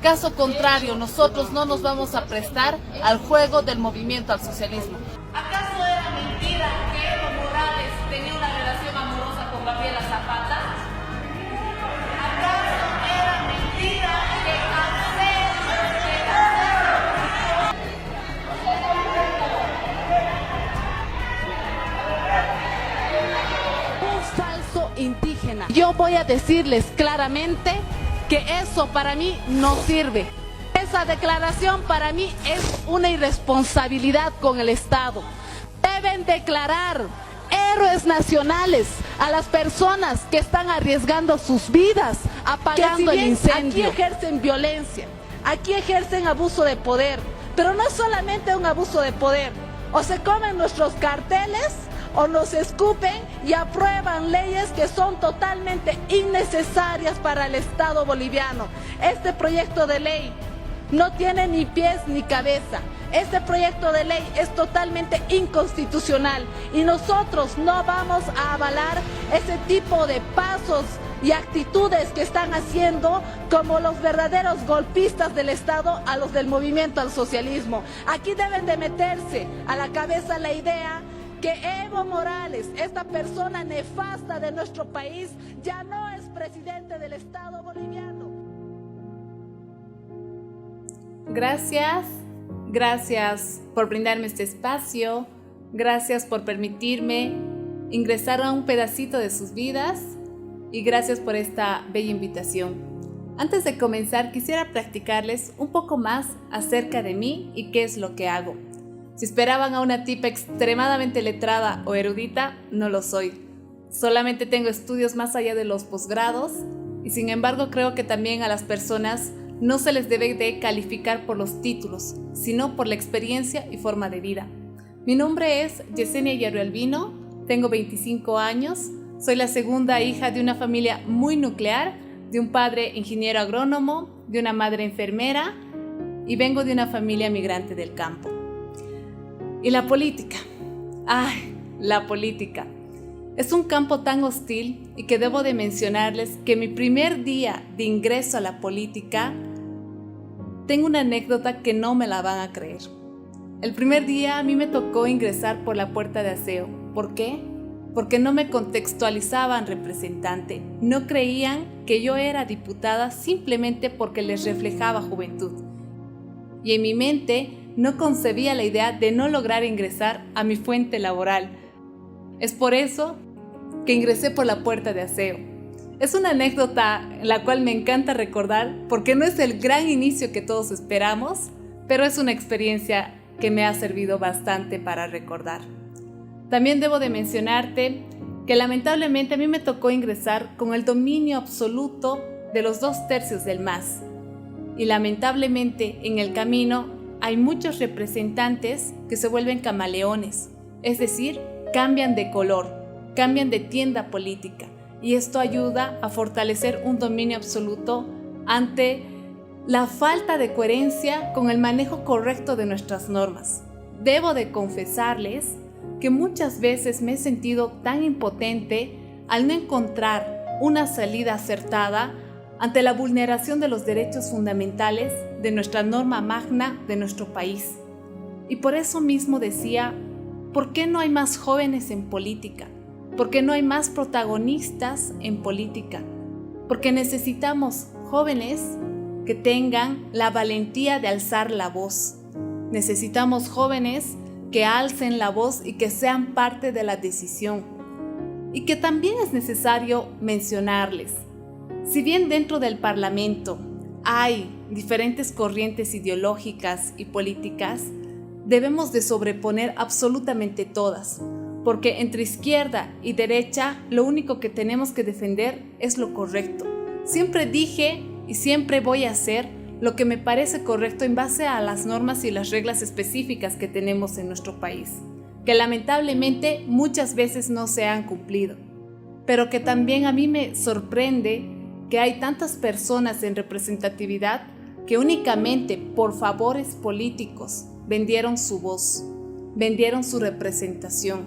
Caso contrario, nosotros no nos vamos a prestar al juego del movimiento al socialismo. ¿Acaso era mentira que Evo Morales tenía una relación amorosa con Gabriela Zapata? ¿Acaso era mentira que un falso indígena? Yo voy a decirles claramente que eso para mí no sirve. Esa declaración para mí es una irresponsabilidad con el Estado. Deben declarar héroes nacionales a las personas que están arriesgando sus vidas, apagando el incendio. Aquí ejercen violencia, aquí ejercen abuso de poder, pero no es solamente un abuso de poder. O se comen nuestros carteles o nos escupen y aprueban leyes que son totalmente innecesarias para el Estado boliviano. Este proyecto de ley no tiene ni pies ni cabeza. Este proyecto de ley es totalmente inconstitucional y nosotros no vamos a avalar ese tipo de pasos y actitudes que están haciendo como los verdaderos golpistas del Estado a los del movimiento al socialismo. Aquí deben de meterse a la cabeza la idea que Evo Morales, esta persona nefasta de nuestro país, ya no es presidente del Estado boliviano. Gracias por brindarme este espacio, gracias por permitirme ingresar a un pedacito de sus vidas y gracias por esta bella invitación. Antes de comenzar, quisiera practicarles un poco más acerca de mí y qué es lo que hago. Si esperaban a una tipa extremadamente letrada o erudita, no lo soy. Solamente tengo estudios más allá de los posgrados y sin embargo creo que también a las personas no se les debe de calificar por los títulos, sino por la experiencia y forma de vida. Mi nombre es Yesenia Hierro Albino, tengo 25 años, soy la segunda hija de una familia muy nuclear, de un padre ingeniero agrónomo, de una madre enfermera y vengo de una familia migrante del campo. Y la política, la política. Es un campo tan hostil y que debo de mencionarles que mi primer día de ingreso a la política tengo una anécdota que no me la van a creer. El primer día a mí me tocó ingresar por la puerta de aseo. ¿Por qué? Porque no me contextualizaban representante. No creían que yo era diputada simplemente porque les reflejaba juventud. Y en mi mente no concebía la idea de no lograr ingresar a mi fuente laboral. Es por eso que ingresé por la puerta de aseo. Es una anécdota la cual me encanta recordar porque no es el gran inicio que todos esperamos, pero es una experiencia que me ha servido bastante para recordar. También debo de mencionarte que lamentablemente a mí me tocó ingresar con el dominio absoluto de los 2/3 del MAS. Y lamentablemente en el camino hay muchos representantes que se vuelven camaleones, es decir, cambian de color, cambian de tienda política y esto ayuda a fortalecer un dominio absoluto ante la falta de coherencia con el manejo correcto de nuestras normas. Debo de confesarles que muchas veces me he sentido tan impotente al no encontrar una salida acertada ante la vulneración de los derechos fundamentales de nuestra norma magna de nuestro país. Y por eso mismo decía, ¿por qué no hay más jóvenes en política? ¿Por qué no hay más protagonistas en política? Porque necesitamos jóvenes que tengan la valentía de alzar la voz. Necesitamos jóvenes que alcen la voz y que sean parte de la decisión. Y que también es necesario mencionarles, si bien dentro del Parlamento hay diferentes corrientes ideológicas y políticas, debemos de sobreponer absolutamente todas, porque entre izquierda y derecha lo único que tenemos que defender es lo correcto. Siempre dije y siempre voy a hacer lo que me parece correcto en base a las normas y las reglas específicas que tenemos en nuestro país, que lamentablemente muchas veces no se han cumplido, pero que también a mí me sorprende que hay tantas personas en representatividad que únicamente por favores políticos vendieron su voz, vendieron su representación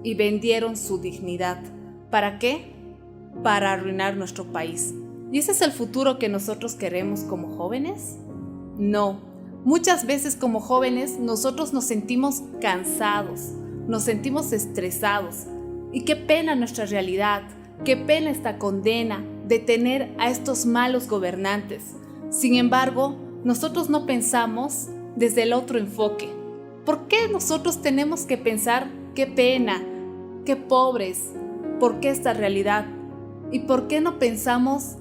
y vendieron su dignidad. ¿Para qué? Para arruinar nuestro país. ¿Y ese es el futuro que nosotros queremos como jóvenes? No. Muchas veces como jóvenes nosotros nos sentimos cansados, nos sentimos estresados. Y qué pena nuestra realidad, qué pena esta condena de tener a estos malos gobernantes. Sin embargo, nosotros no pensamos desde el otro enfoque. ¿Por qué nosotros tenemos que pensar qué pena, qué pobres, por qué esta realidad? ¿Y por qué no pensamos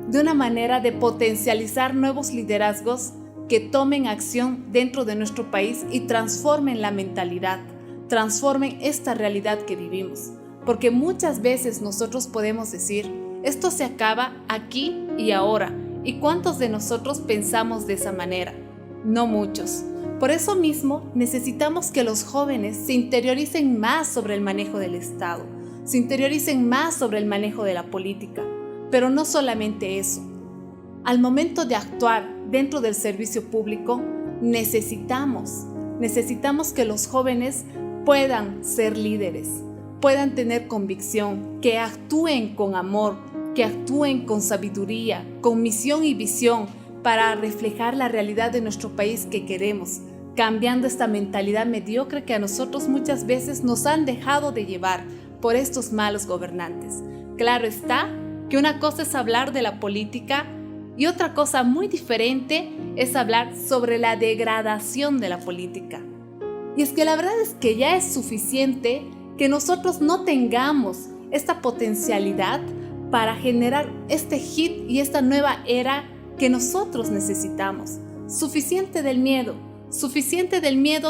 de una manera de potencializar nuevos liderazgos que tomen acción dentro de nuestro país y transformen la mentalidad, transformen esta realidad que vivimos? Porque muchas veces nosotros podemos decir, esto se acaba aquí y ahora. ¿Y cuántos de nosotros pensamos de esa manera? No muchos. Por eso mismo necesitamos que los jóvenes se interioricen más sobre el manejo del Estado, se interioricen más sobre el manejo de la política. Pero no solamente eso. Al momento de actuar dentro del servicio público, necesitamos que los jóvenes puedan ser líderes, puedan tener convicción, que actúen con amor, que actúen con sabiduría, con misión y visión para reflejar la realidad de nuestro país que queremos, cambiando esta mentalidad mediocre que a nosotros muchas veces nos han dejado de llevar por estos malos gobernantes. Claro está que una cosa es hablar de la política y otra cosa muy diferente es hablar sobre la degradación de la política. Y es que la verdad es que ya es suficiente que nosotros no tengamos esta potencialidad para generar este hit y esta nueva era que nosotros necesitamos. Suficiente del miedo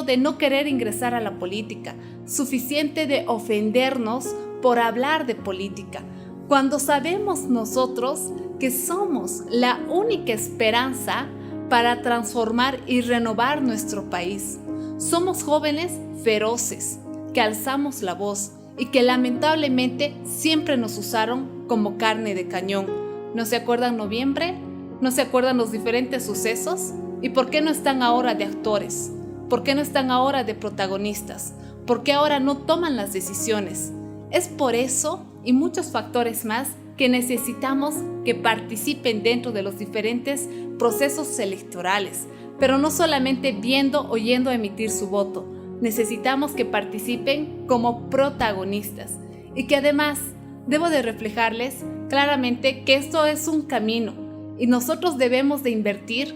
de no querer ingresar a la política, suficiente de ofendernos por hablar de política, cuando sabemos nosotros que somos la única esperanza para transformar y renovar nuestro país. Somos jóvenes feroces, que alzamos la voz y que lamentablemente siempre nos usaron como carne de cañón. ¿No se acuerdan noviembre? ¿No se acuerdan los diferentes sucesos? ¿Y por qué no están ahora de actores? ¿Por qué no están ahora de protagonistas? ¿Por qué ahora no toman las decisiones? Es por eso y muchos factores más que necesitamos que participen dentro de los diferentes procesos electorales, pero no solamente viendo o yendo a emitir su voto. Necesitamos que participen como protagonistas y que además debo de reflejarles claramente que esto es un camino y nosotros debemos de invertir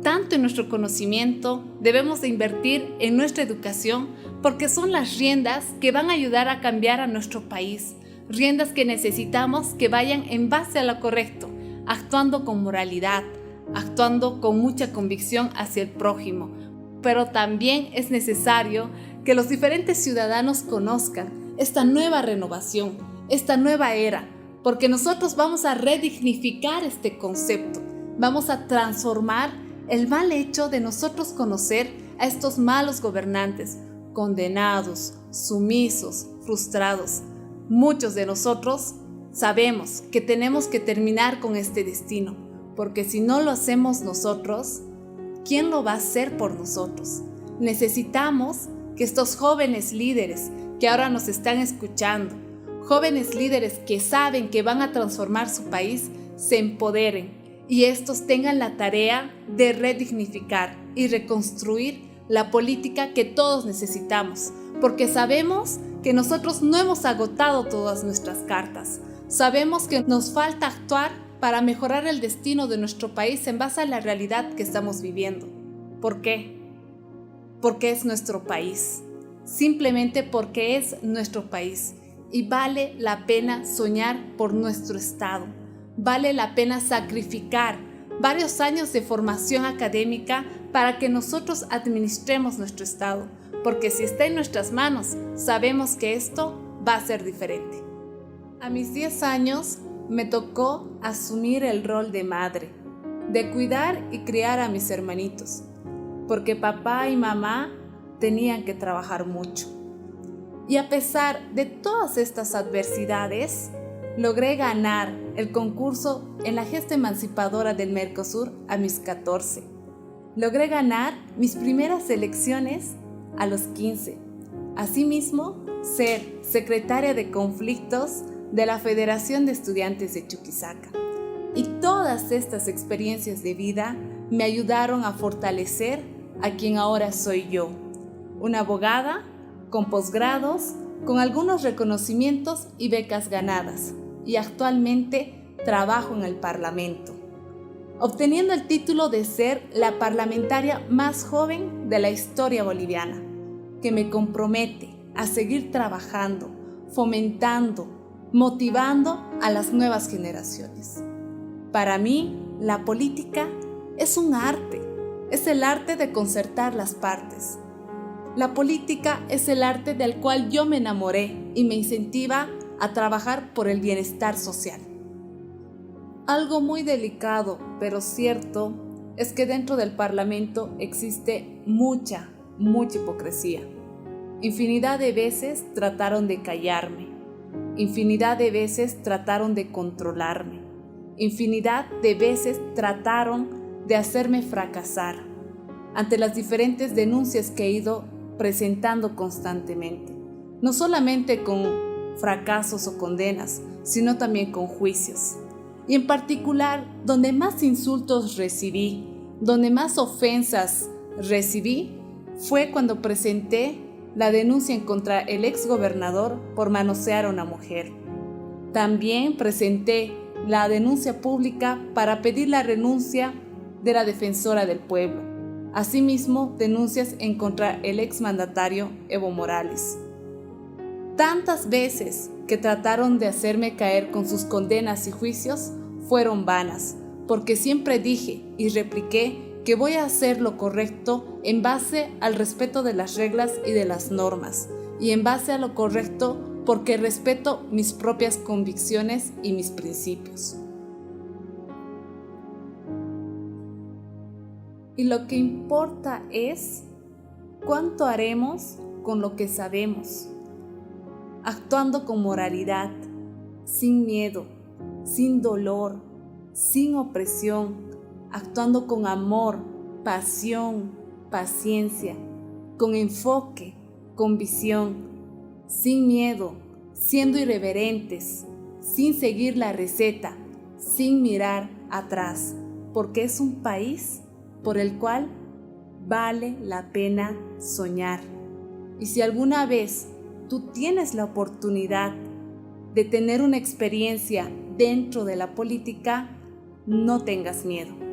tanto en nuestro conocimiento, debemos de invertir en nuestra educación, porque son las riendas que van a ayudar a cambiar a nuestro país, riendas que necesitamos que vayan en base a lo correcto, actuando con moralidad, actuando con mucha convicción hacia el prójimo. Pero también es necesario que los diferentes ciudadanos conozcan esta nueva renovación, esta nueva era, porque nosotros vamos a redignificar este concepto, vamos a transformar el mal hecho de nosotros conocer a estos malos gobernantes, condenados, sumisos, frustrados. Muchos de nosotros sabemos que tenemos que terminar con este destino, porque si no lo hacemos nosotros, ¿quién lo va a hacer por nosotros? Necesitamos que estos jóvenes líderes que ahora nos están escuchando, jóvenes líderes que saben que van a transformar su país, se empoderen y estos tengan la tarea de redignificar y reconstruir la política que todos necesitamos, porque sabemos que nosotros no hemos agotado todas nuestras cartas. Sabemos que nos falta actuar para mejorar el destino de nuestro país en base a la realidad que estamos viviendo. ¿Por qué? Porque es nuestro país. Simplemente porque es nuestro país. Y vale la pena soñar por nuestro Estado. Vale la pena sacrificar varios años de formación académica para que nosotros administremos nuestro Estado. Porque si está en nuestras manos, sabemos que esto va a ser diferente. A mis 10 años me tocó asumir el rol de madre, de cuidar y criar a mis hermanitos, porque papá y mamá tenían que trabajar mucho. Y a pesar de todas estas adversidades, logré ganar el concurso en la gesta emancipadora del Mercosur a mis 14. Logré ganar mis primeras elecciones a los 15. Asimismo, ser secretaria de conflictos de la Federación de Estudiantes de Chuquisaca. Y todas estas experiencias de vida me ayudaron a fortalecer a quien ahora soy yo, una abogada con posgrados, con algunos reconocimientos y becas ganadas, y actualmente trabajo en el Parlamento, obteniendo el título de ser la parlamentaria más joven de la historia boliviana, que me compromete a seguir trabajando, fomentando, motivando a las nuevas generaciones. Para mí, la política es un arte, es el arte de concertar las partes. La política es el arte del cual yo me enamoré y me incentiva a trabajar por el bienestar social. Algo muy delicado, pero cierto, es que dentro del Parlamento existe mucha hipocresía. Infinidad de veces trataron de callarme, infinidad de veces trataron de controlarme, infinidad de veces trataron de hacerme fracasar ante las diferentes denuncias que he ido presentando constantemente, no solamente con fracasos o condenas, sino también con juicios. Y en particular, donde más insultos recibí, donde más ofensas recibí, fue cuando presenté la denuncia en contra del exgobernador por manosear a una mujer. También presenté la denuncia pública para pedir la renuncia de la defensora del pueblo. Asimismo, denuncias en contra del exmandatario Evo Morales. Tantas veces que trataron de hacerme caer con sus condenas y juicios fueron vanas, porque siempre dije y repliqué que voy a hacer lo correcto en base al respeto de las reglas y de las normas, y en base a lo correcto porque respeto mis propias convicciones y mis principios. Y lo que importa es cuánto haremos con lo que sabemos, actuando con moralidad, sin miedo, sin dolor, sin opresión, actuando con amor, pasión, paciencia, con enfoque, con visión, sin miedo, siendo irreverentes, sin seguir la receta, sin mirar atrás, porque es un país por el cual vale la pena soñar. Y si alguna vez tú tienes la oportunidad de tener una experiencia dentro de la política, no tengas miedo.